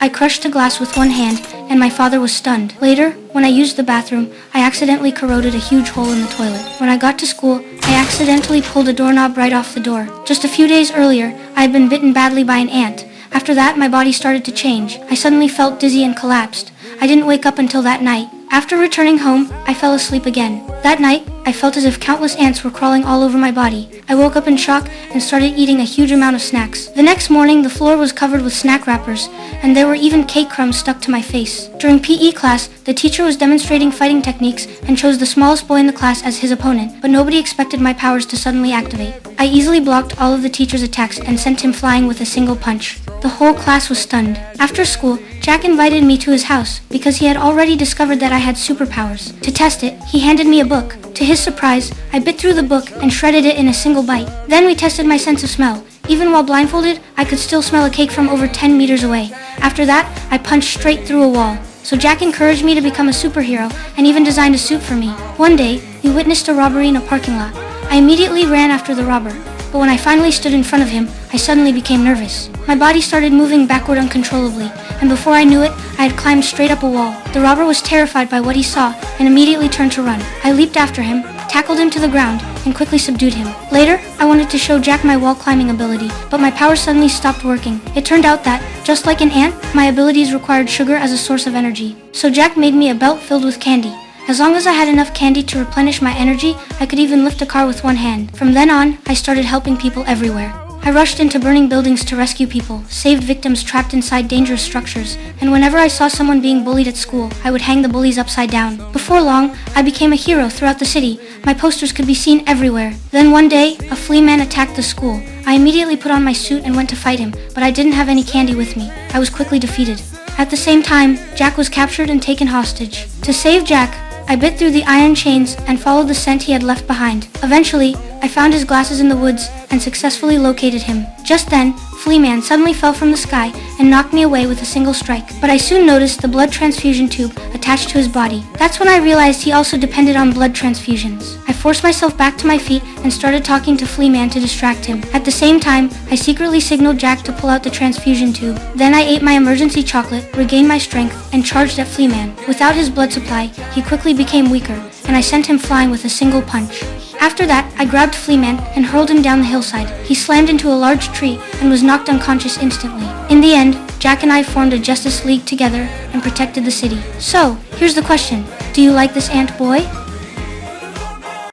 I crushed a glass with one hand, and my father was stunned. Later, when I used the bathroom, I accidentally corroded a huge hole in the toilet. When I got to school, I accidentally pulled a doorknob right off the door. Just a few days earlier, I had been bitten badly by an ant. After that, my body started to change. I suddenly felt dizzy and collapsed. I didn't wake up until that night. After returning home, I fell asleep again. That night, I felt as if countless ants were crawling all over my body. I woke up in shock and started eating a huge amount of snacks. The next morning, the floor was covered with snack wrappers, and there were even cake crumbs stuck to my face. During PE class, the teacher was demonstrating fighting techniques and chose the smallest boy in the class as his opponent, but nobody expected my powers to suddenly activate. I easily blocked all of the teacher's attacks and sent him flying with a single punch. The whole class was stunned. After school, Jack invited me to his house because he had already discovered that I had superpowers. To test it, he handed me a book. To his surprise, I bit through the book and shredded it in a single bite. Then we tested my sense of smell. Even while blindfolded, I could still smell a cake from over 10 meters away. After that, I punched straight through a wall. So Jack encouraged me to become a superhero and even designed a suit for me. One day, we witnessed a robbery in a parking lot. I immediately ran after the robber. But when I finally stood in front of him, I suddenly became nervous. My body started moving backward uncontrollably, and before I knew it, I had climbed straight up a wall. The robber was terrified by what he saw and immediately turned to run. I leaped after him, tackled him to the ground, and quickly subdued him. Later, I wanted to show Jack my wall climbing ability, but my power suddenly stopped working. It turned out that, just like an ant, my abilities required sugar as a source of energy. So Jack made me a belt filled with candy. As long as I had enough candy to replenish my energy, I could even lift a car with one hand. From then on, I started helping people everywhere. I rushed into burning buildings to rescue people, saved victims trapped inside dangerous structures, and whenever I saw someone being bullied at school, I would hang the bullies upside down. Before long, I became a hero throughout the city. My posters could be seen everywhere. Then one day, a flea man attacked the school. I immediately put on my suit and went to fight him, but I didn't have any candy with me. I was quickly defeated. At the same time, Jack was captured and taken hostage. To save Jack, I bit through the iron chains and followed the scent he had left behind. Eventually, I found his glasses in the woods and successfully located him. Just then, Flea Man suddenly fell from the sky and knocked me away with a single strike. But I soon noticed the blood transfusion tube attached to his body. That's when I realized he also depended on blood transfusions. I forced myself back to my feet and started talking to Flea Man to distract him. At the same time, I secretly signaled Jack to pull out the transfusion tube. Then I ate my emergency chocolate, regained my strength, and charged at Flea Man. Without his blood supply, he quickly became weaker, and I sent him flying with a single punch. After that, I grabbed Flea Man and hurled him down the hillside. He slammed into a large tree and was knocked unconscious instantly. In the end, Jack and I formed a Justice League together and protected the city. So, here's the question. Do you like this ant boy?